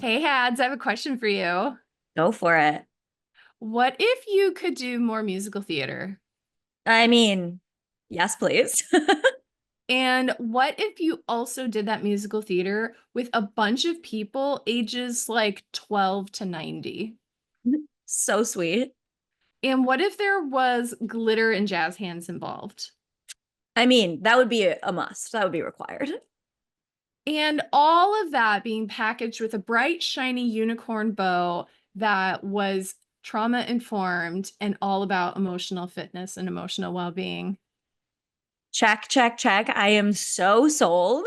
Hey, Hads, I have a question for you. Go for it. What if you could do more musical theater? I mean, yes, please. And what if you also did that musical theater with a bunch of people ages like 12 to 90? So sweet. And what if there was glitter and jazz hands involved? I mean, that would be a must. That would be required. And all of that being packaged with a bright, shiny unicorn bow that was trauma informed and all about emotional fitness and emotional well being. Check, check, check. I am so sold.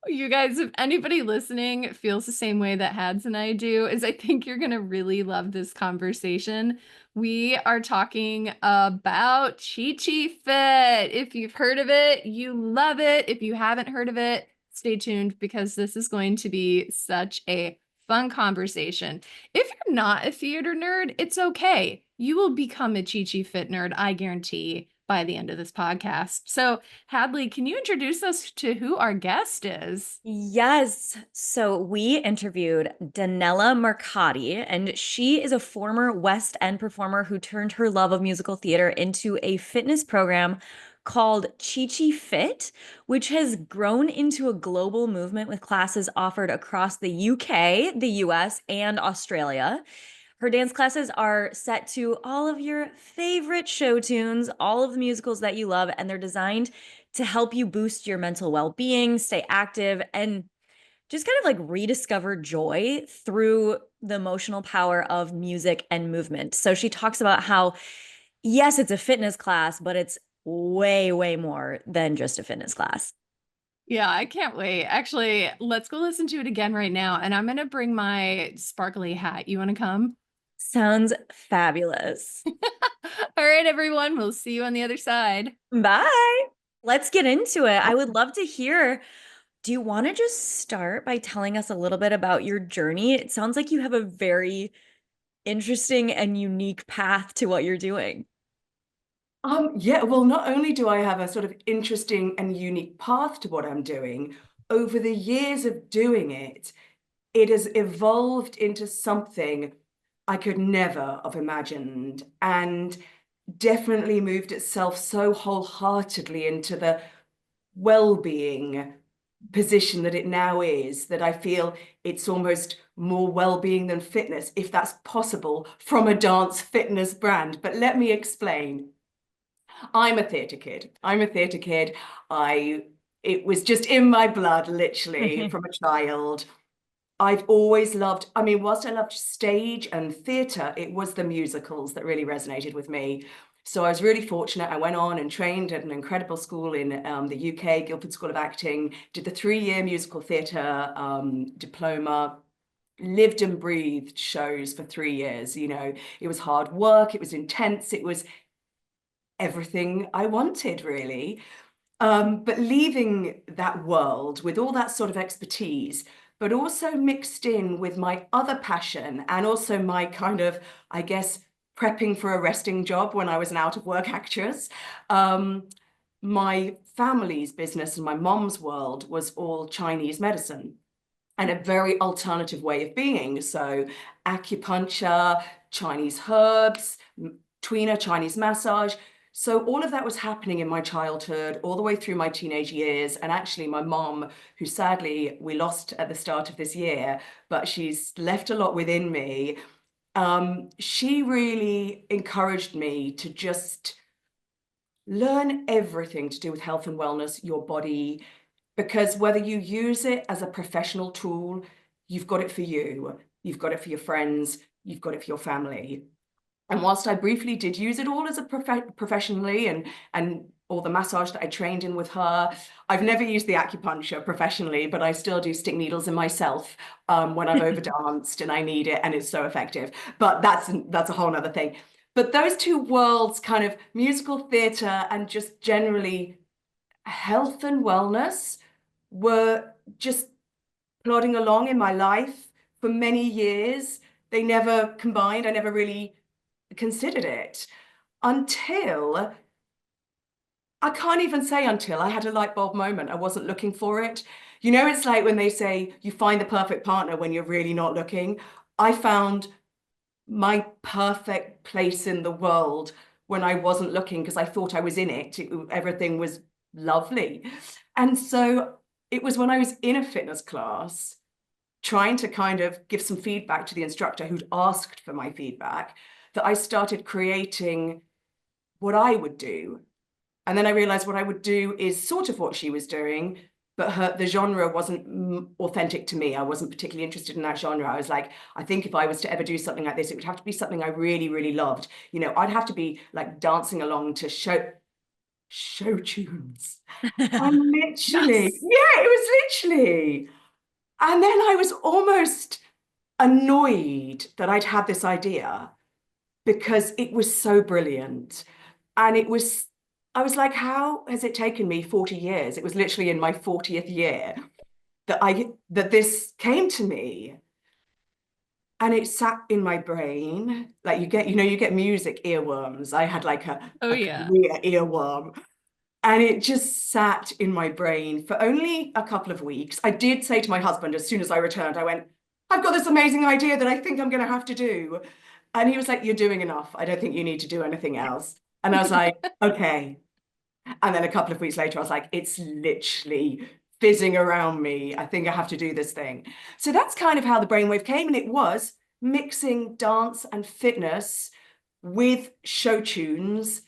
You guys, if anybody listening feels the same way that Hads and I do, is I think you're going to really love this conversation. We are talking about ChiCi Fit. If you've heard of it, you love it. If you haven't heard of it, stay tuned because this is going to be such a fun conversation. If you're not a theater nerd, it's okay. You will become a ChiCi Fit nerd, I guarantee, by the end of this podcast. So, Hadlee, can you introduce us to who our guest is? Yes. So we interviewed Danella Mercati, and she is a former West End performer who turned her love of musical theater into a fitness program called ChiCi Fit, which has grown into a global movement with classes offered across the UK, the US, and Australia. Her dance classes are set to all of your favorite show tunes, all of the musicals that you love, and they're designed to help you boost your mental well-being, stay active, and just kind of like rediscover joy through the emotional power of music and movement. So she talks about how, yes, it's a fitness class, but it's way, way more than just a fitness class. Yeah, I can't wait. Actually, let's go listen to it again right now. And I'm going to bring my sparkly hat. You want to come? Sounds fabulous. All right, everyone. We'll see you on the other side. Bye. Let's get into it. I would love to hear. Do you want to just start by telling us a little bit about your journey? It sounds like you have a very interesting and unique path to what you're doing. Yeah, well, not only do I have a sort of interesting and unique path to what I'm doing, over the years of doing it, it has evolved into something I could never have imagined and definitely moved itself so wholeheartedly into the well-being position that it now is, that I feel it's almost more well-being than fitness, if that's possible, from a dance fitness brand. But let me explain. I'm a theatre kid. I'm a theatre kid. It was just in my blood, literally, from a child. I've always loved, I mean, whilst I loved stage and theatre, it was the musicals that really resonated with me. So I was really fortunate. I went on and trained at an incredible school in the UK, Guildford School of Acting, did the 3-year musical theatre diploma, lived and breathed shows for 3 years. It was hard work, it was intense, it was everything I wanted, really. But leaving that world with all that sort of expertise, but also mixed in with my other passion and also my kind of, I guess, prepping for a resting job when I was an out of work actress. Um, my family's business and my mom's world was all Chinese medicine and a very alternative way of being. So acupuncture, Chinese herbs, Tweener, Chinese massage. So all of that was happening in my childhood, all the way through my teenage years. And actually, my mom, who sadly we lost at the start of this year, but she's left a lot within me. She really encouraged me to just learn everything to do with health and wellness, your body, because whether you use it as a professional tool, you've got it for you, you've got it for your friends, you've got it for your family. And whilst I briefly did use it all as a professionally and all the massage that I trained in with her, I've never used the acupuncture professionally, but I still do stick needles in myself when I've overdanced and I need it, and it's so effective. But that's a whole nother thing. But those two worlds, kind of musical theatre and just generally health and wellness, were just plodding along in my life for many years. They never combined. I never really considered it until I can't even say until I had a light bulb moment. I wasn't looking for it. You know, it's like when they say you find the perfect partner when you're really not looking. I found my perfect place in the world when I wasn't looking because I thought I was in it. Everything was lovely. And so it was when I was in a fitness class trying to kind of give some feedback to the instructor who'd asked for my feedback that I started creating what I would do. And then I realized what I would do is sort of what she was doing, but the genre wasn't authentic to me. I wasn't particularly interested in that genre. I was like, I think if I was to ever do something like this, it would have to be something I really, really loved. You know, I'd have to be like dancing along to show tunes. And literally, Yes. yeah, it was literally. And then I was almost annoyed that I'd had this idea because it was so brilliant. And I was like, how has it taken me 40 years? It was literally in my 40th year that this came to me. And it sat in my brain. Like you get music earworms. I had like Oh a yeah. career earworm. And it just sat in my brain for only a couple of weeks. I did say to my husband as soon as I returned, I went, I've got this amazing idea that I think I'm going to have to do. And he was like, you're doing enough. I don't think you need to do anything else. And I was like, okay. And then a couple of weeks later, I was like, it's literally fizzing around me. I think I have to do this thing. So that's kind of how the brainwave came. And it was mixing dance and fitness with show tunes.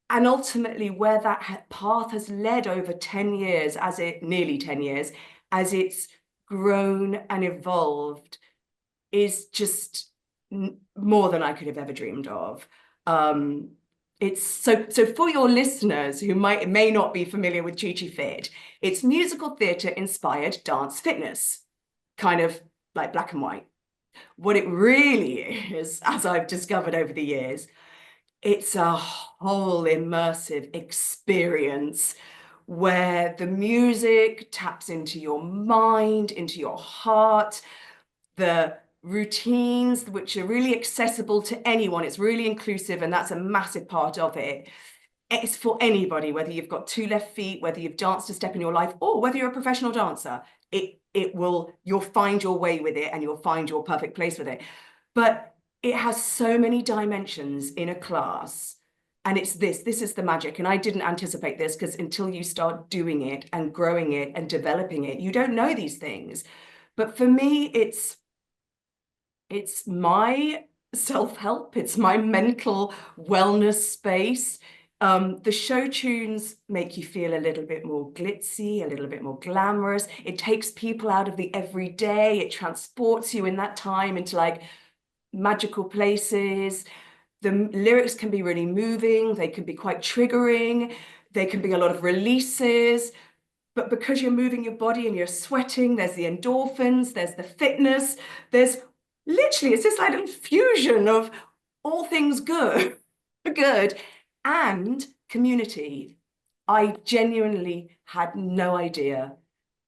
And ultimately, where that path has led over 10 years, nearly 10 years, as it's grown and evolved, is just more than I could have ever dreamed of. It's so for your listeners who may not be familiar with ChiChi Fit, it's musical theatre inspired dance fitness, kind of like black and white. What it really is, as I've discovered over the years, it's a whole immersive experience where the music taps into your mind, into your heart, the routines, which are really accessible to anyone. It's really inclusive, and that's a massive part of it. It's for anybody, whether you've got two left feet, whether you've danced a step in your life, or whether you're a professional dancer. You'll find your way with it and you'll find your perfect place with it. But it has so many dimensions in a class. And this is the magic. And I didn't anticipate this because until you start doing it and growing it and developing it, you don't know these things. But for me, it's my self-help, it's my mental wellness space. The show tunes make you feel a little bit more glitzy, a little bit more glamorous. It takes people out of the everyday. It transports you in that time into like magical places. The lyrics can be really moving. They can be quite triggering. They can be a lot of releases. But because you're moving your body and you're sweating, there's the endorphins, there's the fitness, there's literally, it's this like little fusion of all things good, good and community. I genuinely had no idea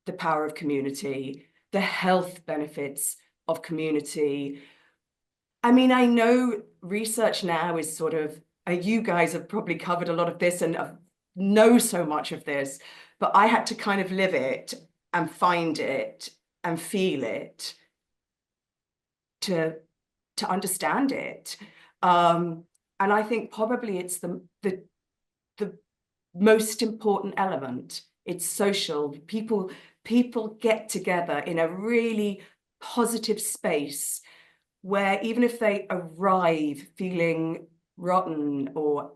the power of community, the health benefits of community. I mean, I know research now is sort of, you guys have probably covered a lot of this and know so much of this, but I had to kind of live it and find it and feel it to understand it. And I think probably it's the most important element. It's social. People get together in a really positive space where even if they arrive feeling rotten or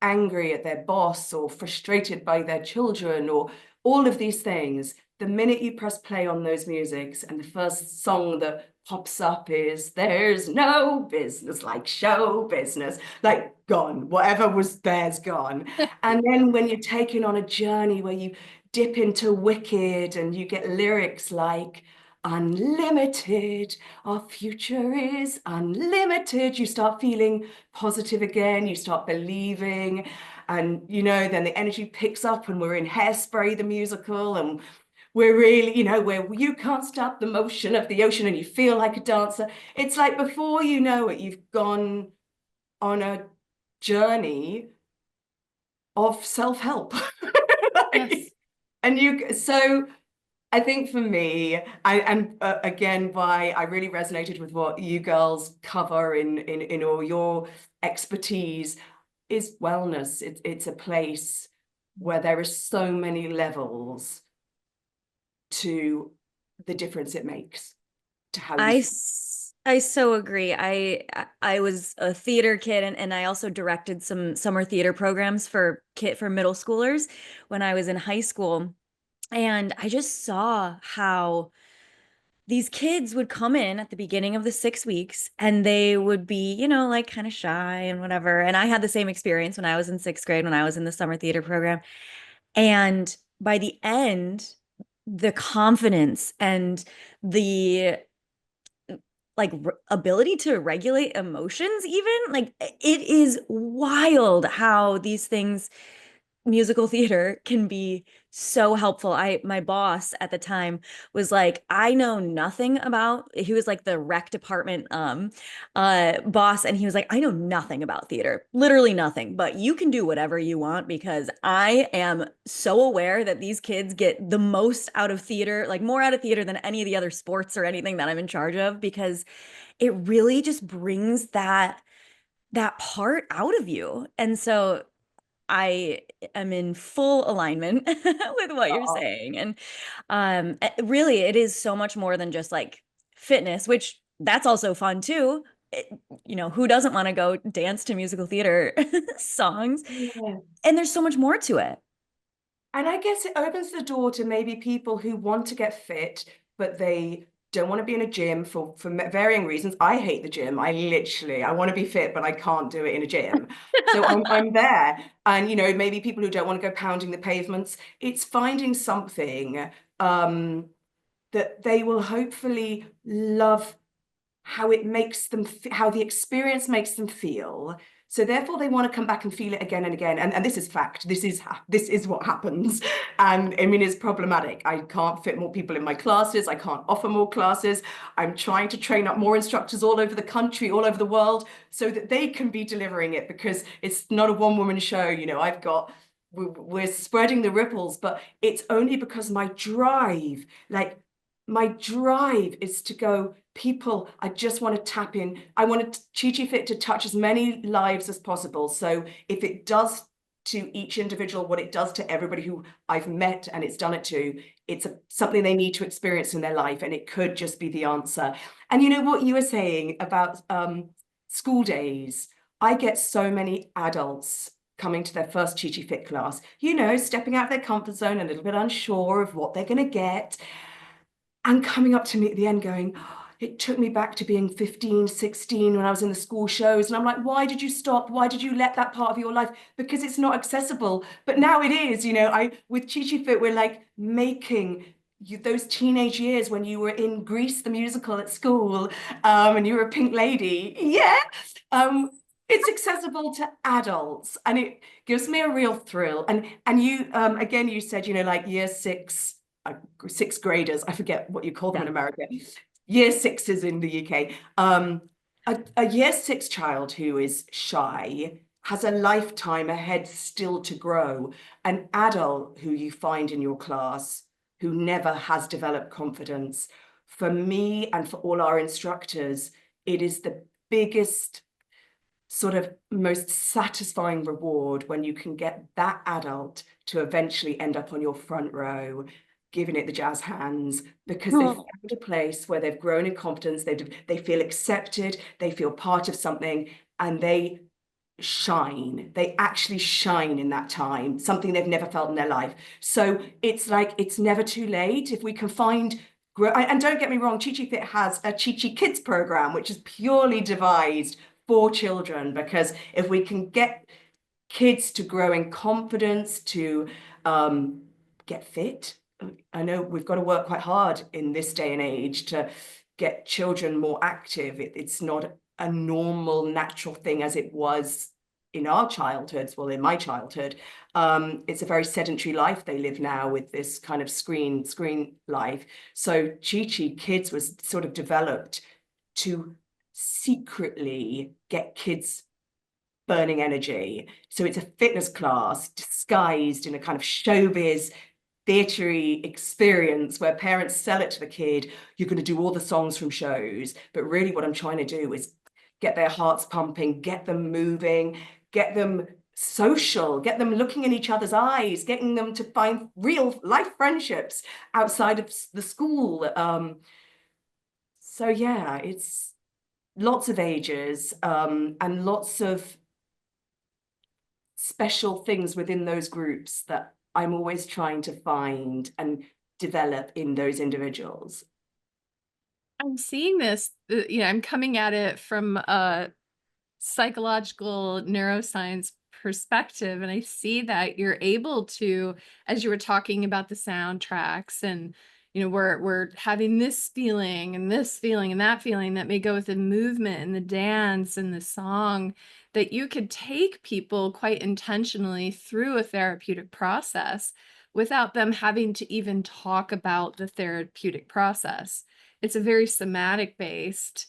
angry at their boss or frustrated by their children or all of these things, the minute you press play on those musics and the first song that pops up is "There's no business like show business," like gone, whatever was there's gone. And then when you're taken on a journey where you dip into Wicked and you get lyrics like "unlimited, our future is unlimited," you start feeling positive again, you start believing, and then the energy picks up and we're in Hairspray the musical, and we're really, where you can't stop the motion of the ocean and you feel like a dancer. It's like before you know it, you've gone on a journey of self-help. Yes. And so I think for me, again, why I really resonated with what you girls cover in all your expertise is wellness. It's a place where there are so many levels to the difference it makes to how you feel. I so agree. I was a theater kid, and I also directed some summer theater programs for middle schoolers when I was in high school. And I just saw how these kids would come in at the beginning of the 6 weeks and they would be, like kind of shy and whatever. And I had the same experience when I was in sixth grade, when I was in the summer theater program. And by the end, the confidence and the like ability to regulate emotions, even like it is wild how these things, musical theater, can be so helpful. My boss at the time was like, I know nothing about, he was like the rec department boss, and he was like, I know nothing about theater, literally nothing, but you can do whatever you want because I am so aware that these kids get the most out of theater, like more out of theater than any of the other sports or anything that I'm in charge of, because it really just brings that part out of you. And so I am in full alignment with what you're Oh, saying. And really, it is so much more than just like fitness, which that's also fun too. It, who doesn't want to go dance to musical theater songs? yeah. And there's so much more to it. And I guess it opens the door to maybe people who want to get fit, but they don't want to be in a gym for varying reasons. I hate the gym. I want to be fit, but I can't do it in a gym. So I'm there. And, maybe people who don't want to go pounding the pavements. It's finding something that they will hopefully love, how it makes them, how the experience makes them feel. So therefore, they want to come back and feel it again and again. And this is fact. This is what happens. And I mean, it's problematic. I can't fit more people in my classes. I can't offer more classes. I'm trying to train up more instructors all over the country, all over the world, so that they can be delivering it, because it's not a one-woman show. We're spreading the ripples, but it's only because my drive is to go, people, I just want to tap in. I want ChiChi Fit to touch as many lives as possible. So if it does to each individual what it does to everybody who I've met and it's done it to, it's something they need to experience in their life, and it could just be the answer. And you know what you were saying about school days, I get so many adults coming to their first ChiChi Fit class, stepping out of their comfort zone, a little bit unsure of what they're going to get, and coming up to me at the end going, it took me back to being 15, 16 when I was in the school shows. And I'm like, why did you stop? Why did you let that part of your life? Because it's not accessible. But now it is, with ChiChi Fit, we're like making those teenage years when you were in Grease the musical at school, and you were a pink lady. Yeah. It's accessible to adults, and it gives me a real thrill. And you, again, you said, like year six, sixth graders, I forget what you call them in Yeah. America, year sixes in the UK. A year six child who is shy has a lifetime ahead still to grow. An adult who you find in your class who never has developed confidence, for me and for all our instructors, it is the biggest, sort of most satisfying reward when you can get that adult to eventually end up on your front row, giving it the jazz hands, because they've Oh. found a place where they've grown in confidence, they feel accepted, they feel part of something, and they shine. They actually shine in that time, something they've never felt in their life. So it's like, it's never too late if we can find. And don't get me wrong, ChiChi Fit has a ChiChi Kids program, which is purely devised for children, because if we can get kids to grow in confidence, to get fit. I know we've got to work quite hard in this day and age to get children more active. It's not a normal, natural thing as it was in our childhoods. Well, in my childhood, it's a very sedentary life they live now with this kind of screen life. So ChiChi Kids was sort of developed to secretly get kids burning energy. So it's a fitness class disguised in a kind of showbiz theatery experience where parents sell it to the kid. You're going to do all the songs from shows, but really what I'm trying to do is get their hearts pumping, get them moving, get them social, get them looking in each other's eyes, getting them to find real life friendships outside of the school. So yeah, it's lots of ages, and lots of special things within those groups that I'm always trying to find and develop in those individuals. I'm seeing this, I'm coming at it from a psychological neuroscience perspective, and I see that you're able to, as you were talking about the soundtracks, and we're having this feeling and this feeling and that feeling that may go with the movement and the dance and the song, that you could take people quite intentionally through a therapeutic process without them having to even talk about the therapeutic process. It's a very somatic based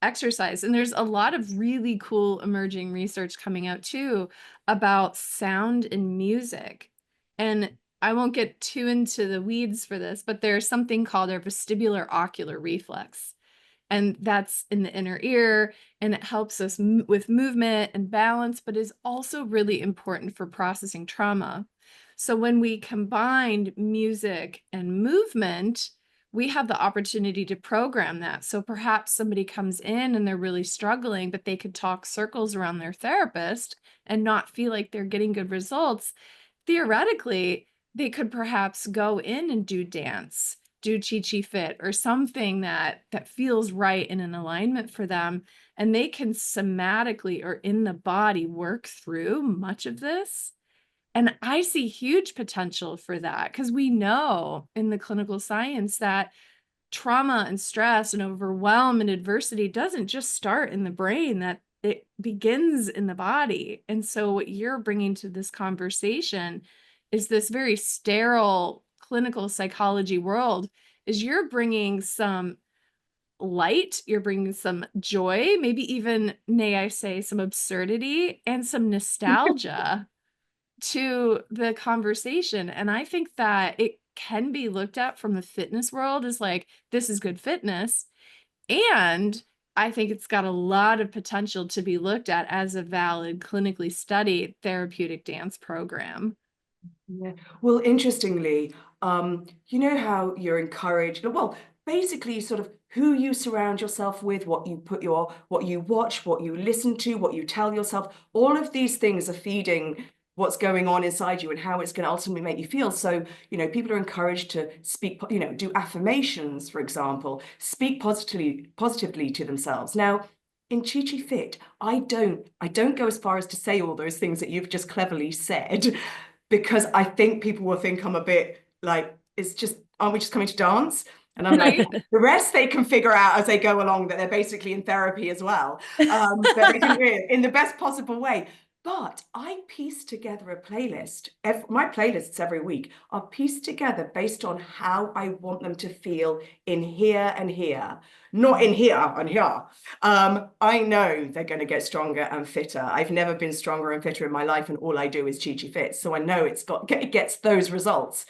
exercise. And there's a lot of really cool emerging research coming out too about sound and music. And I won't get too into the weeds for this, but there's something called our vestibular ocular reflex. And that's in the inner ear, and it helps us with movement and balance, but is also really important for processing trauma. So when we combined music and movement, we have the opportunity to program that. So perhaps somebody comes in and they're really struggling, but they could talk circles around their therapist and not feel like they're getting good results. Theoretically, they could perhaps go in and do dance, do ChiCi Fit, or something that feels right and in alignment for them. And they can somatically or in the body work through much of this. And I see huge potential for that, because we know in the clinical science that trauma and stress and overwhelm and adversity doesn't just start in the brain, that it begins in the body. And so what you're bringing to this conversation is this very sterile clinical psychology world, is you're bringing some light, you're bringing some joy, maybe even, may I say, some absurdity and some nostalgia to the conversation. And I think that it can be looked at from the fitness world as like, this is good fitness. And I think it's got a lot of potential to be looked at as a valid, clinically studied therapeutic dance program. Yeah. Well, interestingly, you know how you're encouraged, well, basically sort of who you surround yourself with, what you watch, what you listen to, what you tell yourself, all of these things are feeding what's going on inside you and how it's going to ultimately make you feel. So, people are encouraged to speak, do affirmations, for example, speak positively to themselves. Now, in ChiChi Fit, I don't go as far as to say all those things that you've just cleverly said, because I think people will think I'm a bit like, aren't we just coming to dance? And I'm like, Right? the rest they can figure out as they go along, that they're basically in therapy as well. But they can do it in the best possible way. But I piece together a playlist. My playlists every week are pieced together based on how I want them to feel in here and here, not in here and here. I know they're going to get stronger and fitter. I've never been stronger and fitter in my life, and all I do is ChiCi Fit. So I know it gets those results.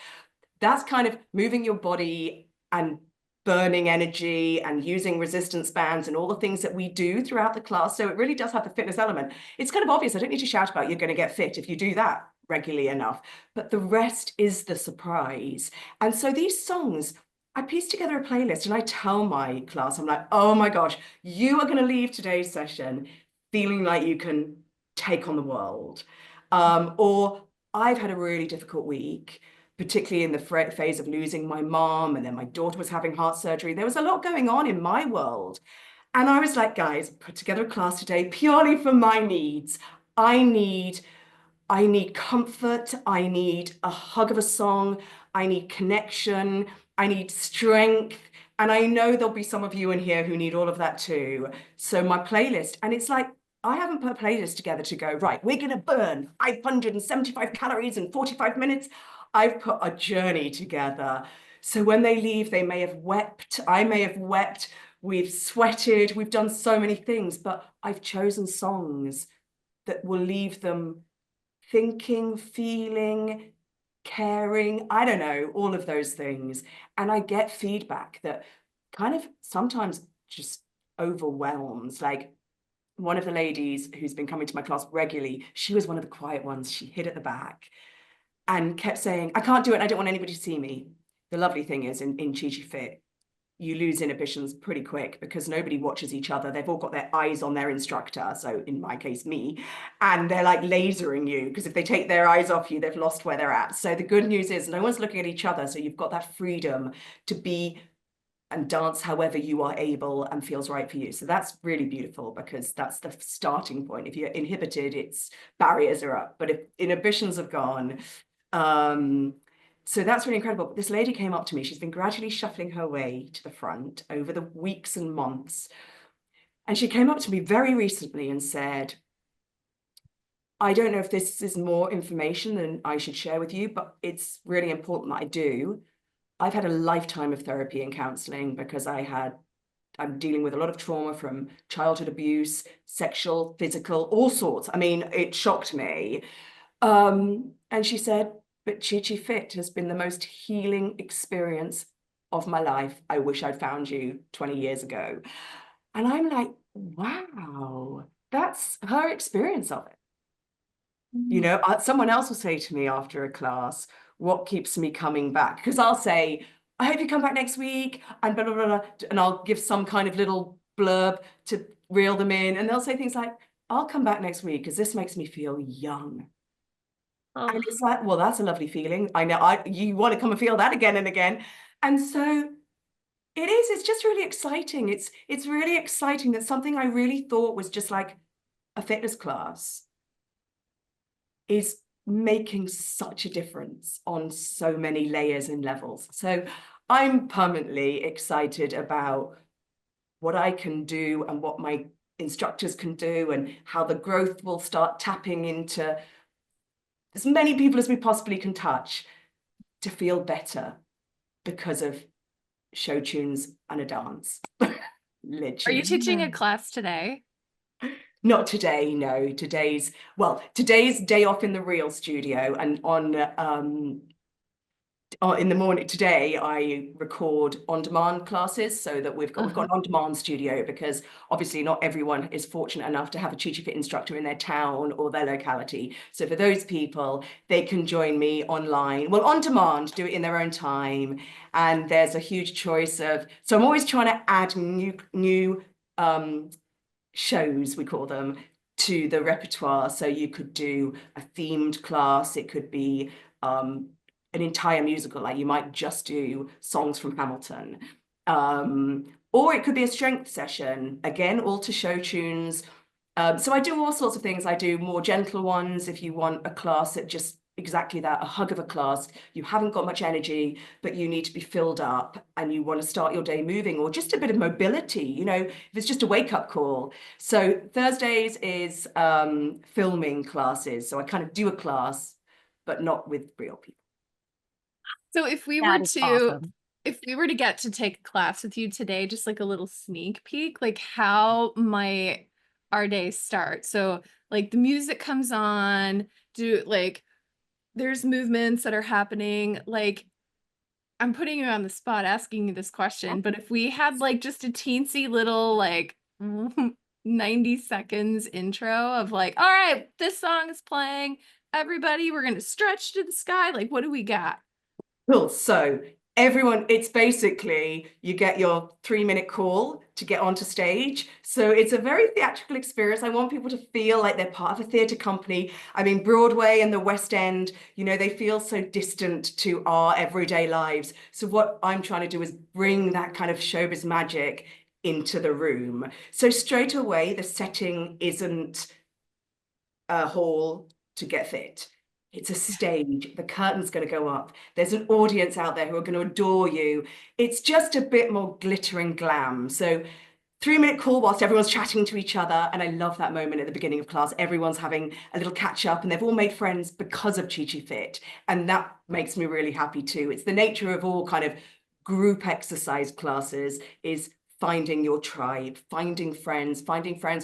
That's kind of moving your body and burning energy and using resistance bands and all the things that we do throughout the class. So it really does have the fitness element. It's kind of obvious. I don't need to shout about you're going to get fit if you do that regularly enough, but the rest is the surprise. And so these songs, I piece together a playlist and I tell my class, I'm like, oh my gosh, you are going to leave today's session feeling like you can take on the world. Or I've had a really difficult week, particularly in the phase of losing my mom, and then my daughter was having heart surgery. There was a lot going on in my world. And I was like, guys, put together a class today purely for my needs. I need comfort. I need a hug of a song. I need connection. I need strength. And I know there'll be some of you in here who need all of that too. So my playlist, and it's like, I haven't put a playlist together to go, right, we're going to burn 575 calories in 45 minutes. I've put a journey together. So when they leave, they may have wept. I may have wept. We've sweated. We've done so many things, but I've chosen songs that will leave them thinking, feeling, caring, I don't know, all of those things. And I get feedback that kind of sometimes just overwhelms. Like one of the ladies who's been coming to my class regularly, she was one of the quiet ones. She hid at the back and kept saying, I can't do it. I don't want anybody to see me. The lovely thing is in ChiCi Fit, you lose inhibitions pretty quick because nobody watches each other. They've all got their eyes on their instructor. So in my case, me, and they're like lasering you because if they take their eyes off you, they've lost where they're at. So the good news is no one's looking at each other. So you've got that freedom to be and dance however you are able and feels right for you. So that's really beautiful because that's the starting point. If you're inhibited, it's barriers are up. But if inhibitions have gone, so that's really incredible. But this lady came up to me. She's been gradually shuffling her way to the front over the weeks and months. And she came up to me very recently and said, I don't know if this is more information than I should share with you, but it's really important that I do. I've had a lifetime of therapy and counseling because I'm dealing with a lot of trauma from childhood abuse, sexual, physical, all sorts. I mean, it shocked me. And she said, but ChiCi Fit has been the most healing experience of my life. I wish I'd found you 20 years ago. And I'm like, wow, that's her experience of it. You know, someone else will say to me after a class, what keeps me coming back? Because I'll say, I hope you come back next week, and blah, blah, blah, blah, and I'll give some kind of little blurb to reel them in. And they'll say things like, I'll come back next week because this makes me feel young. Oh. And it's like, well, that's a lovely feeling. I know you want to come and feel that again and again. And so it's just really exciting. It's really exciting that something I really thought was just like a fitness class is making such a difference on so many layers and levels. So I'm permanently excited about what I can do and what my instructors can do and how the growth will start tapping into as many people as we possibly can touch to feel better because of Showtunes and a dance. Are you Literally. teaching a class today? Not today, no. Today's day off in the real studio, and in the morning today I record on-demand classes so that we've got an on-demand studio because obviously not everyone is fortunate enough to have a ChiCi Fit instructor in their town or their locality. So for those people, they can join me online, well, on demand, do it in their own time. And there's a huge choice of, so I'm always trying to add new shows, we call them, to the repertoire. So you could do a themed class, it could be an entire musical, like you might just do songs from Hamilton. Or it could be a strength session, again, all to Showtunes. So I do all sorts of things. I do more gentle ones if you want a class that just exactly that, a hug of a class. You haven't got much energy, but you need to be filled up and you want to start your day moving, or just a bit of mobility, you know, if it's just a wake-up call. So Thursdays is filming classes. So I kind of do a class, but not with real people. So if we were to get to take a class with you today, just like a little sneak peek, like how might our day start? So like the music comes on, there's movements that are happening. Like I'm putting you on the spot asking you this question, but if we had like just a teensy little like 90 seconds intro of like, all right, this song is playing, everybody, we're gonna stretch to the sky. Like, what do we got? Cool. So everyone, it's basically you get your 3-minute call to get onto stage. So it's a very theatrical experience. I want people to feel like they're part of a theatre company. I mean, Broadway and the West End, you know, they feel so distant to our everyday lives. So what I'm trying to do is bring that kind of showbiz magic into the room. So straight away, the setting isn't a hall to get fit. It's a stage. The curtain's going to go up. There's an audience out there who are going to adore you. It's just a bit more glitter and glam. So 3-minute call whilst everyone's chatting to each other. And I love that moment at the beginning of class. Everyone's having a little catch up and they've all made friends because of ChiCi Fit. And that makes me really happy too. It's the nature of all kind of group exercise classes is finding your tribe, finding friends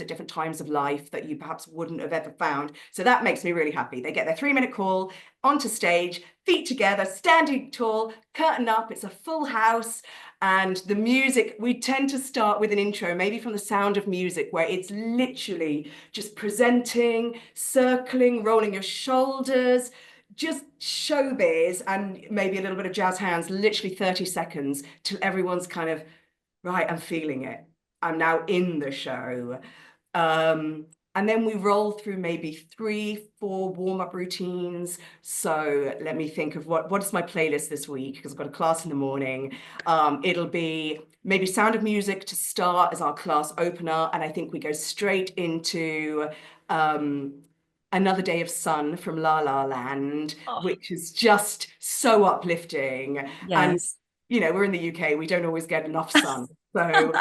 at different times of life that you perhaps wouldn't have ever found. So that makes me really happy. They get their 3-minute call onto stage, feet together, standing tall, curtain up. It's a full house. And the music, we tend to start with an intro, maybe from The Sound of Music, where it's literally just presenting, circling, rolling your shoulders, just showbiz, and maybe a little bit of jazz hands, literally 30 seconds till everyone's kind of, right, I'm feeling it. I'm now in the show. And then we roll through maybe 3-4 warm-up routines. So let me think of what is my playlist this week, because I've got a class in the morning. It'll be maybe Sound of Music to start as our class opener. And I think we go straight into Another Day of Sun from La La Land, which is just so uplifting. And Yes. you know, we're in the UK, we don't always get enough sun. So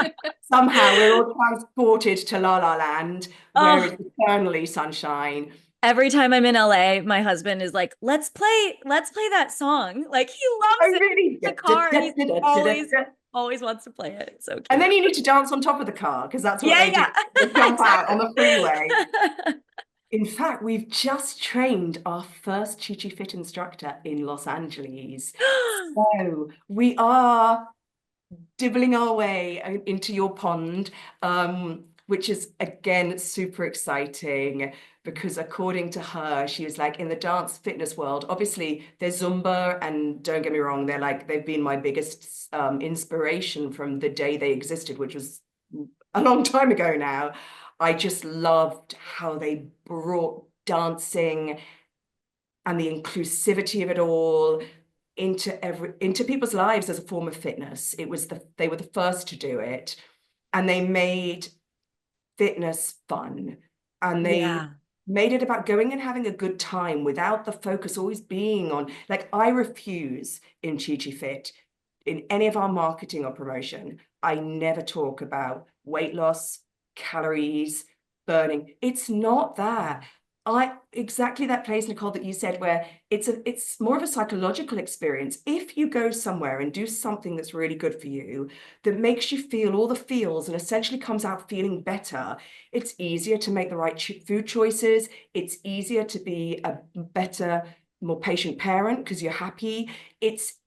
somehow we're all transported to La La Land, where it's eternally sunshine. Every time I'm in LA, my husband is like, let's play that song. Like, he loves it Really? in the car, and he always wants to play it. It's so cute. And then you need to dance on top of the car, because that's what they do. They jump out on the freeway. In fact, we've just trained our first ChiChi Fit instructor in Los Angeles. So we are dibbling our way into your pond, which is, again, super exciting, because according to her, she was like, in the dance fitness world, obviously there's Zumba, and don't get me wrong, they've been my biggest inspiration from the day they existed, which was a long time ago now. I just loved how they brought dancing and the inclusivity of it all into people's lives as a form of fitness. They were the first to do it, and they made fitness fun, and they made it about going and having a good time without the focus always being on, like, I refuse in ChiChi Fit, in any of our marketing or promotion, I never talk about weight loss, calories, burning. It's not that. Exactly that place, Nicole, that you said, where it's more of a psychological experience. If you go somewhere and do something that's really good for you, that makes you feel all the feels and essentially comes out feeling better, it's easier to make the right food choices. It's easier to be a better, more patient parent because you're happy.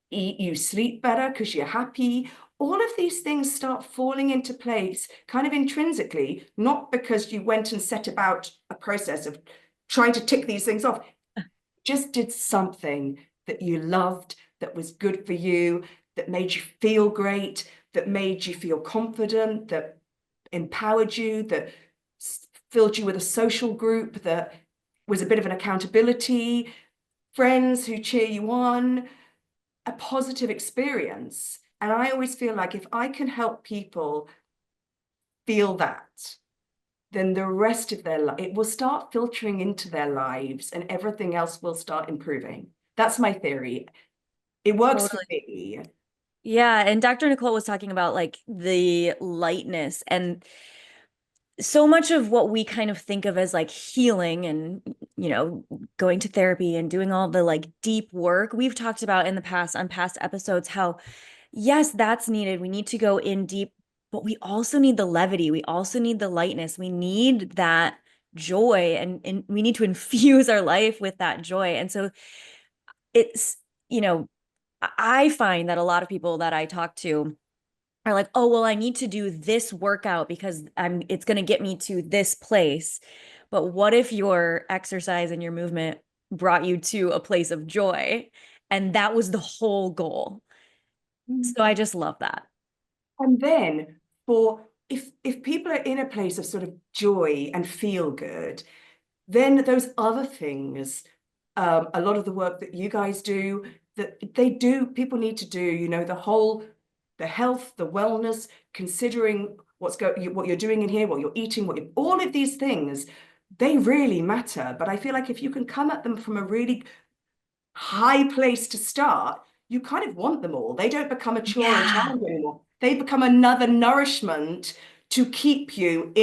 You sleep better because you're happy. All of these things start falling into place kind of intrinsically, not because you went and set about a process of trying to tick these things off. Just did something that you loved, that was good for you, that made you feel great, that made you feel confident, that empowered you, that filled you with a social group, that was a bit of an accountability, friends who cheer you on, a positive experience. And I always feel like if I can help people feel that, then the rest of their life, it will start filtering into their lives, and everything else will start improving. That's my theory. It works for me. Yeah. And Dr. Nicole was talking about like the lightness, and so much of what we kind of think of as like healing and, you know, going to therapy and doing all the like deep work, we've talked about in the past on past episodes how, yes, that's needed. We need to go in deep, but we also need the levity. We also need the lightness. We need that joy, and we need to infuse our life with that joy. And so it's, you know, I find that a lot of people that I talk to are like, oh, well, I need to do this workout because it's going to get me to this place. But what if your exercise and your movement brought you to a place of joy? And that was the whole goal. So I just love that. And then if people are in a place of sort of joy and feel good, then those other things, a lot of the work that you guys do, that people need to do, you know, the health, the wellness, considering what you're doing in here, what you're eating, all of these things, they really matter. But I feel like if you can come at them from a really high place to start, you kind of want them all. They don't become a chore or challenge anymore. They become another nourishment to keep you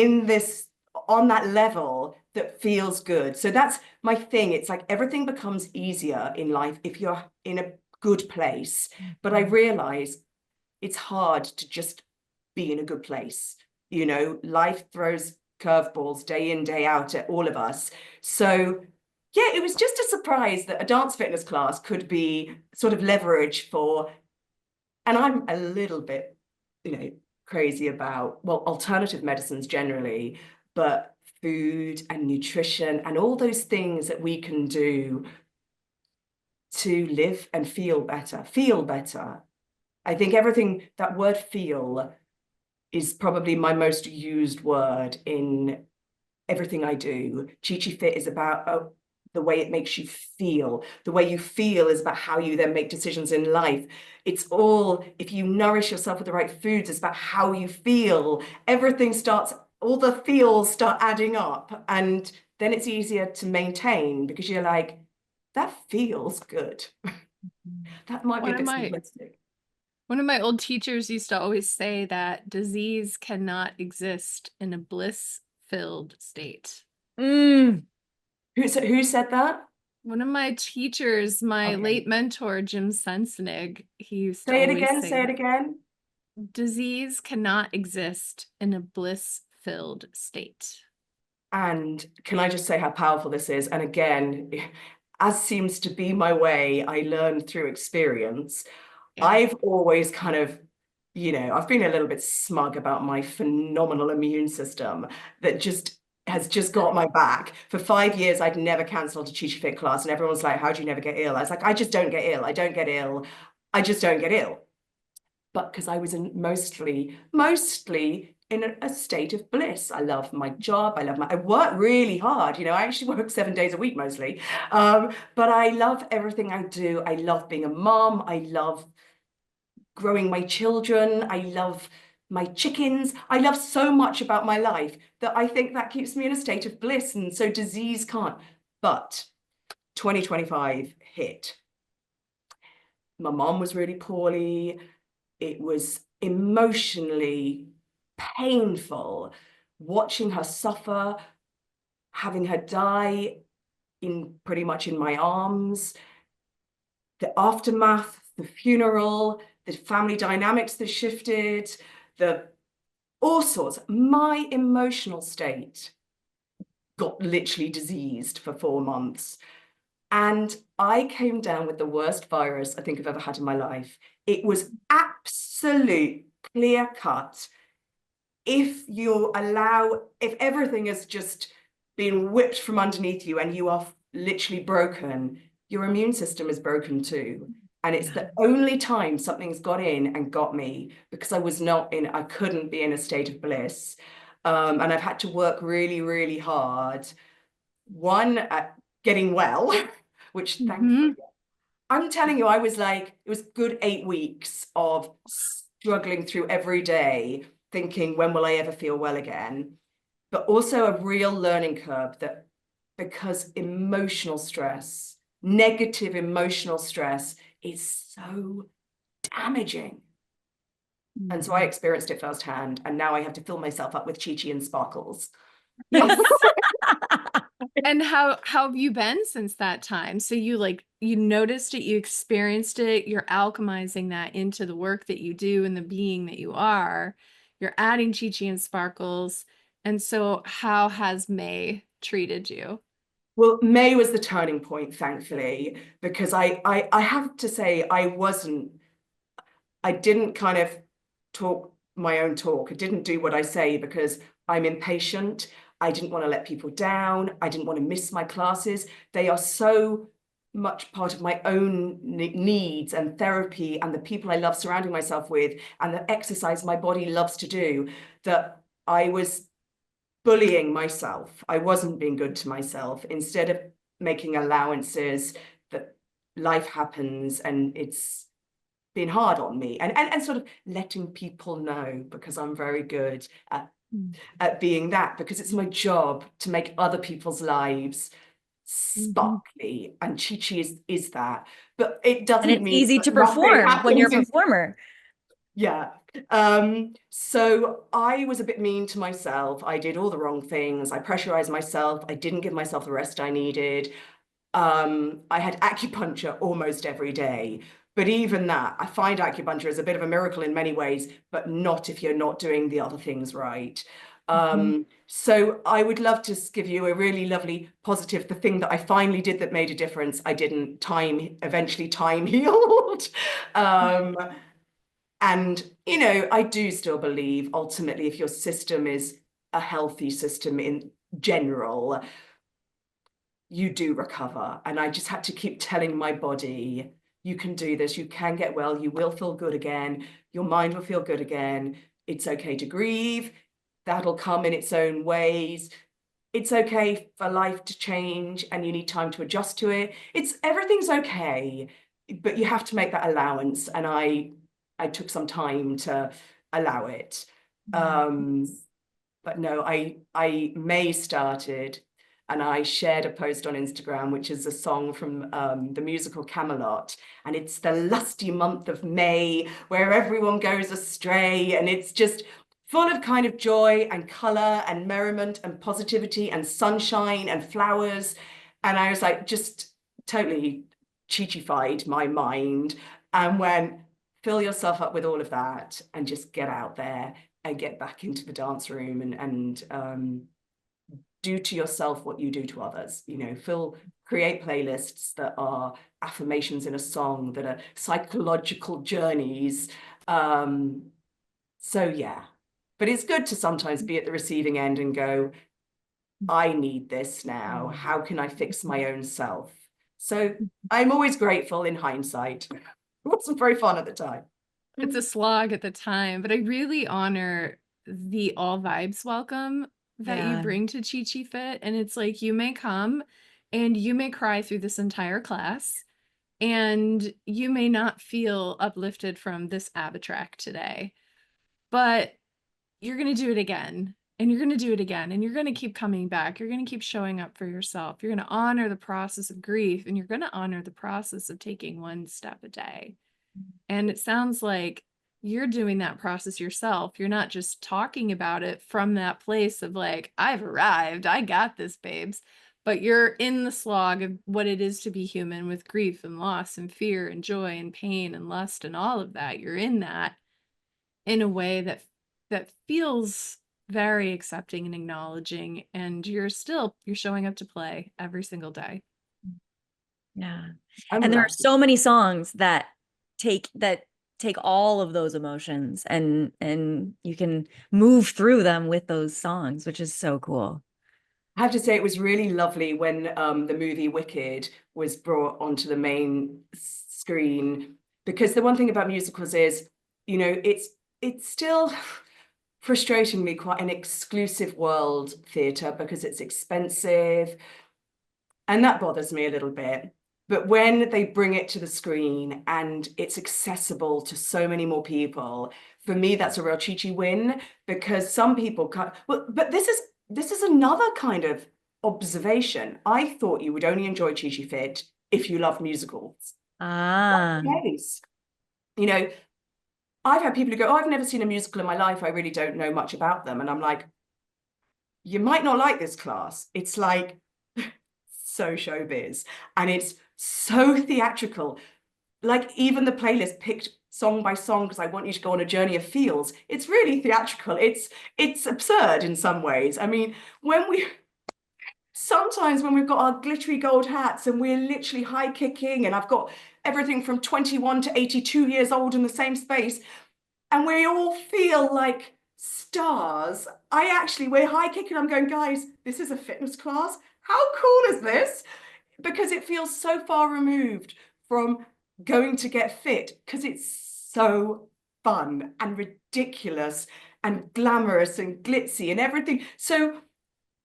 on that level that feels good. So that's my thing. It's like everything becomes easier in life if you're in a good place. But I realize it's hard to just be in a good place. You know, life throws curveballs day in, day out at all of us. So yeah, it was just a surprise that a dance fitness class could be sort of leverage for, and I'm a little bit, you know, crazy about, well, alternative medicines generally, but food and nutrition and all those things that we can do to live and feel better, feel better. I think everything, that word feel is probably my most used word in everything I do. ChiCi Fit is about the way it makes you feel. The way you feel is about how you then make decisions in life. It's all, if you nourish yourself with the right foods, it's about how you feel. Everything starts, all the feels start adding up, and then it's easier to maintain because you're like, that feels good. That might be a One of bit my simplistic. one of my old teachers used to always say that disease cannot exist in a bliss-filled state. Mm. Who said that? One of my teachers, my Okay. late mentor, Jim Sensenig, he used to Say it always again, say say it that again. disease cannot exist in a bliss-filled state. And can I just say how powerful this is? And again, as seems to be my way, I learned through experience. Yeah. I've always kind of, you know, I've been a little bit smug about my phenomenal immune system that just has just got my back. For 5 years, I'd never cancelled a ChiCi Fit class, and everyone's like, how do you never get ill? I was like, I just don't get ill. I don't get ill. I just don't get ill. But because I was in mostly in a state of bliss. I love my job. I work really hard. You know, I actually work 7 days a week mostly. But I love everything I do. I love being a mom. I love growing my children. I love my chickens. I love so much about my life that I think that keeps me in a state of bliss. And so disease can't. But 2025 hit. My mom was really poorly. It was emotionally painful watching her suffer, having her die in pretty much in my arms, the aftermath, the funeral, the family dynamics that shifted, the all sorts. My emotional state got literally diseased for 4 months. And I came down with the worst virus I think I've ever had in my life. It was absolute clear cut. If everything has just been whipped from underneath you and you are literally broken, your immune system is broken too. And it's the only time something's got in and got me because I couldn't be in a state of bliss. And I've had to work really, really hard. One, at getting well, which thankfully, I'm telling you, it was good 8 weeks of struggling through every day, thinking, when will I ever feel well again? But also a real learning curve that because negative emotional stress is so damaging. And so I experienced it firsthand. And now I have to fill myself up with chichi and sparkles. Yes. And how have you been since that time? So you noticed it, you experienced it, you're alchemizing that into the work that you do and the being that you are. You're adding Chi-Chi and sparkles. And so how has May treated you? Well, May was the turning point, thankfully, because I have to say I didn't kind of talk my own talk. I didn't do what I say because I'm impatient. I didn't want to let people down. I didn't want to miss my classes. They are so much part of my own needs and therapy and the people I love surrounding myself with and the exercise my body loves to do that I was bullying myself. I wasn't being good to myself instead of making allowances that life happens and it's been hard on me and sort of letting people know because I'm very good at being that because it's my job to make other people's lives sparkly and Chi-Chi is that, but it And doesn't it's mean easy that to nothing perform when you're happens a performer. yeah. So I was a bit mean to myself. I did all the wrong things. I pressurized myself. I didn't give myself the rest I needed. I had acupuncture almost every day, But even that, I find acupuncture is a bit of a miracle in many ways, but not if you're not doing the other things right. So I would love to give you a really lovely positive, the thing that I finally did that made a difference. I didn't eventually time healed. And, you know, I do still believe ultimately if your system is a healthy system in general, you do recover. And I just had to keep telling my body, you can do this, you can get well, you will feel good again, your mind will feel good again. It's okay to grieve. That'll come in its own ways. It's okay for life to change and you need time to adjust to it. Everything's okay, but you have to make that allowance. And I took some time to allow it. But no, May started and I shared a post on Instagram, which is a song from the musical Camelot. And it's the lusty month of May where everyone goes astray. And it's just full of kind of joy and color and merriment and positivity and sunshine and flowers. And I was like, just totally chichified my mind and went, fill yourself up with all of that and just get out there and get back into the dance room and do to yourself what you do to others. You know, create playlists that are affirmations in a song, that are psychological journeys. So yeah, but it's good to sometimes be at the receiving end and go, I need this now. How can I fix my own self? So I'm always grateful in hindsight. It wasn't very fun at the time. It's a slog at the time, but I really honor the all vibes welcome that you bring to ChiChi Fit. And it's like, you may come and you may cry through this entire class and you may not feel uplifted from this ab track today, but you're going to do it again and you're going to do it again and you're going to keep coming back. You're going to keep showing up for yourself. You're going to honor the process of grief and you're going to honor the process of taking one step a day. And it sounds like you're doing that process yourself. You're not just talking about it from that place of like, I've arrived, I got this, babes. But you're in the slog of what it is to be human with grief and loss and fear and joy and pain and lust and all of that. You're in that in a way that feels very accepting and acknowledging, and you're showing up to play every single day. Yeah. And there are so many songs that take all of those emotions and you can move through them with those songs, which is so cool. I have to say it was really lovely when the movie Wicked was brought onto the main screen, because the one thing about musicals is, you know, it's still frustratingly quite an exclusive world theatre because it's expensive, and that bothers me a little bit. But when they bring it to the screen and it's accessible to so many more people, for me, that's a real Chi-Chi win, because some people can't. Well, but this is another kind of observation. I thought you would only enjoy ChiChi Fit if you love musicals. Yes. You know, I've had people who go, oh, I've never seen a musical in my life. I really don't know much about them. And I'm like, you might not like this class. It's like so showbiz and it's so theatrical. Like even the playlist picked song by song because I want you to go on a journey of feels. It's really theatrical. It's absurd in some ways. I mean, sometimes when we've got our glittery gold hats and we're literally high kicking and I've got everything from 21 to 82 years old in the same space and we all feel like stars. We're high kicking. I'm going, guys, this is a fitness class. How cool is this? Because it feels so far removed from going to get fit because it's so fun and ridiculous and glamorous and glitzy and everything. So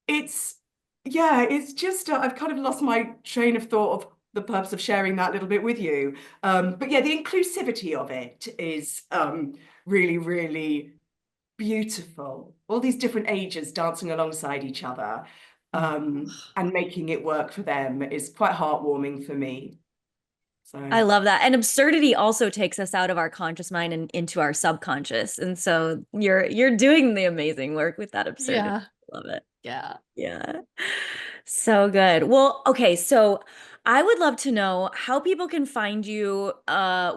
it's just, I've kind of lost my train of thought of the purpose of sharing that little bit with you. But yeah, the inclusivity of it is really, really beautiful. All these different ages dancing alongside each other and making it work for them is quite heartwarming for me. So I love that. And absurdity also takes us out of our conscious mind and into our subconscious. And so you're doing the amazing work with that absurdity. Yeah. Love it. Yeah. Yeah. So good. Well, okay. So I would love to know how people can find you.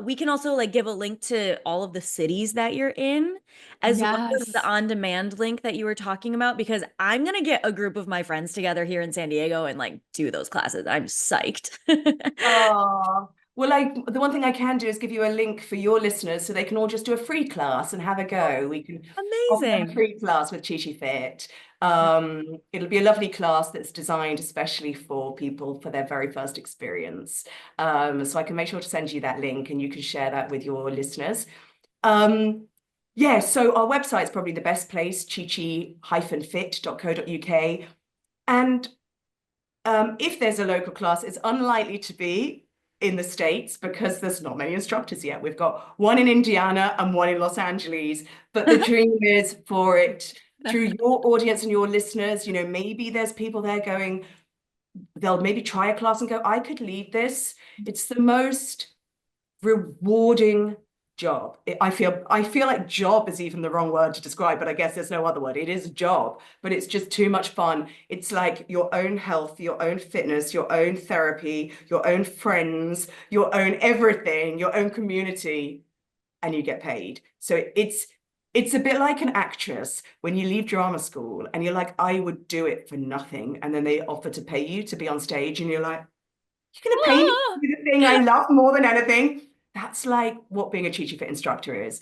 We can also like give a link to all of the cities that you're in, as well as the Yes. on-demand link that you were talking about, because I'm gonna get a group of my friends together here in San Diego and like do those classes. I'm psyched. Oh, well, like the one thing I can do is give you a link for your listeners so they can all just do a free class and have a go. We can offer them a Amazing. free class with ChiChi Fit. It'll be a lovely class that's designed especially for people for their very first experience. So I can make sure to send you that link and you can share that with your listeners. Yeah, so our website's probably the best place, chichi-fit.co.uk. And if there's a local class, it's unlikely to be in the States because there's not many instructors yet. We've got one in Indiana and one in Los Angeles, but the dream is for it through your audience and your listeners. You know, maybe there's people there going, they'll maybe try a class and go, I could lead this. It's the most rewarding job. I feel like job is even the wrong word to describe, but I guess there's no other word. It is a job, but it's just too much fun. It's like your own health, your own fitness, your own therapy, your own friends, your own everything, your own community, and you get paid. So it's a bit like an actress when you leave drama school and you're like, I would do it for nothing. And then they offer to pay you to be on stage and you're like, you're going to pay me to do the thing I love more than anything. That's like what being a ChiCi Fit instructor is.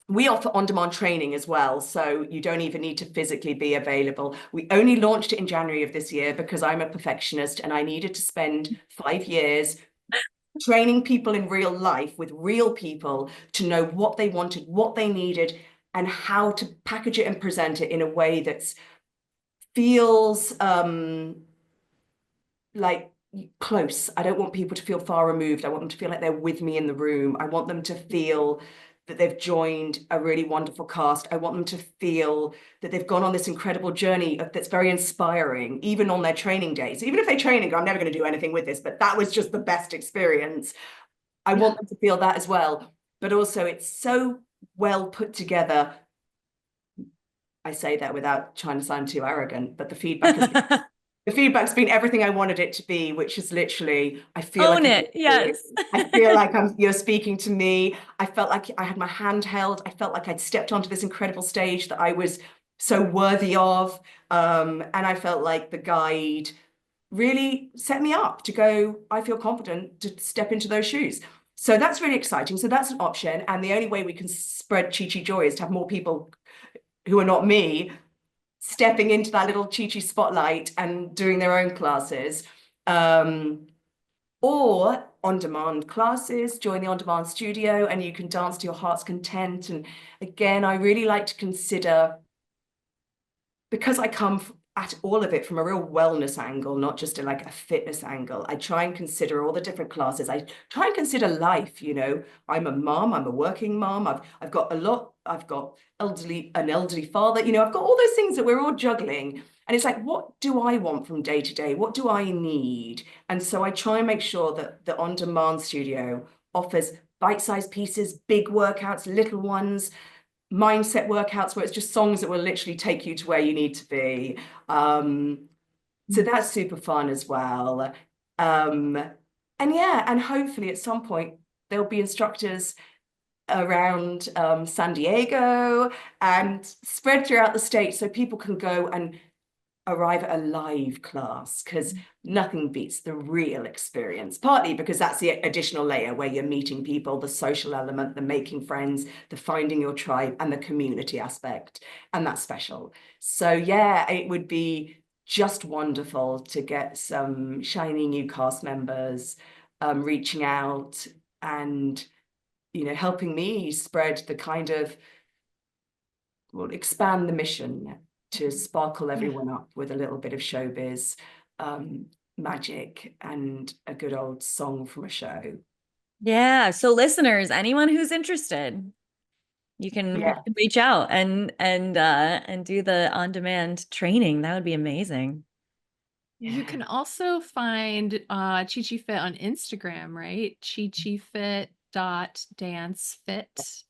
We offer on-demand training as well, so you don't even need to physically be available. We only launched it in January of this year because I'm a perfectionist and I needed to spend 5 years training people in real life with real people to know what they wanted, what they needed, and how to package it and present it in a way that feels like close. I don't want people to feel far removed. I want them to feel like they're with me in the room. I want them to feel that they've joined a really wonderful cast. I want them to feel that they've gone on this incredible journey that's very inspiring, even on their training days. Even if they train and go, I'm never going to do anything with this, but that was just the best experience. I Yeah. want them to feel that as well. But also it's so well put together. I say that without trying to sound too arrogant, but the feedback's been everything I wanted it to be, which is literally, I feel Own like it. Yes. I feel like you're speaking to me. I felt like I had my hand held. I felt like I'd stepped onto this incredible stage that I was so worthy of. And I felt like the guide really set me up to go, I feel confident to step into those shoes. So that's really exciting. So that's an option. And the only way we can spread Chi joy is to have more people who are not me stepping into that little Chi spotlight and doing their own classes, or on-demand classes. Join the on-demand studio and you can dance to your heart's content. And again, I really like to consider, because I come at all of it from a real wellness angle, not just like a fitness angle. I try and consider all the different classes. I try and consider life, you know. I'm a mom, I'm a working mom. I've got I've got an elderly father, you know, I've got all those things that we're all juggling. And it's like, what do I want from day to day? What do I need? And so I try and make sure that the on-demand studio offers bite-sized pieces, big workouts, little ones, mindset workouts where it's just songs that will literally take you to where you need to be. So that's super fun as well. And yeah, and hopefully at some point there'll be instructors around San Diego and spread throughout the state so people can go and arrive at a live class, because nothing beats the real experience, partly because that's the additional layer where you're meeting people, the social element, the making friends, the finding your tribe, and the community aspect, and that's special. So yeah, it would be just wonderful to get some shiny new cast members reaching out and, you know, helping me spread the kind of, well, expand the mission to sparkle everyone up with a little bit of showbiz, magic, and a good old song from a show. Yeah. So listeners, anyone who's interested, you can Yeah. reach out and do the on-demand training. That would be amazing. You can also find ChiChi Fit on Instagram, right? chichifit.dancefit.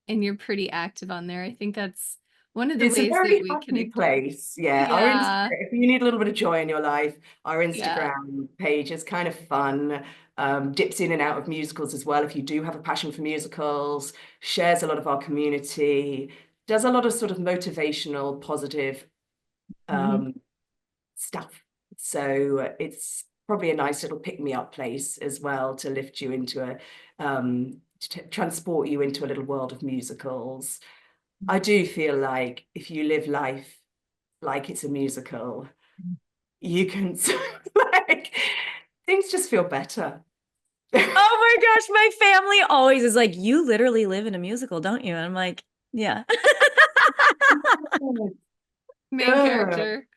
And you're pretty active on there. I think that's one of the It's a ways that very we happy connected. place. Yeah. Our Yeah. Instagram, if you need a little bit of joy in your life, our Yeah. Instagram page is kind of fun. Dips in and out of musicals as well. If you do have a passion for musicals, shares a lot of our community, does a lot of sort of motivational, positive Mhm. stuff. So it's probably a nice little pick-me-up place as well to lift you into to transport you into a little world of musicals. I do feel like if you live life like it's a musical, you can like things just feel better. Oh my gosh, my family always is like, you literally live in a musical, don't you? And I'm like, yeah. Main Good. character.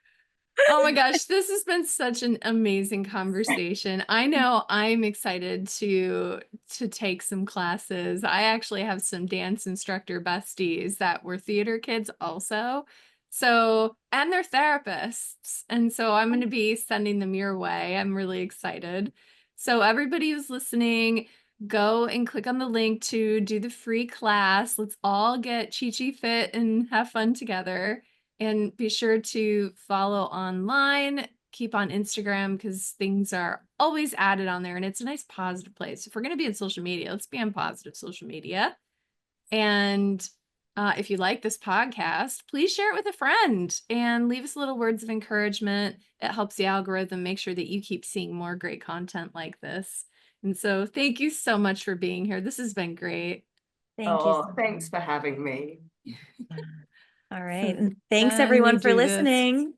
Oh my gosh, this has been such an amazing conversation. I know I'm excited to take some classes. I actually have some dance instructor besties that were theater kids also. So, and they're therapists. And so I'm going to be sending them your way. I'm really excited. So everybody who's listening, go and click on the link to do the free class. Let's all get ChiChi Fit and have fun together. And be sure to follow online, keep on Instagram because things are always added on there and it's a nice positive place. If we're going to be in social media, let's be on positive social media. And if you like this podcast, please share it with a friend and leave us little words of encouragement. It helps the algorithm make sure that you keep seeing more great content like this. And so thank you so much for being here. This has been great. Thank you so Oh, thanks much. for having me. All right. So And thanks then we everyone for do this. listening.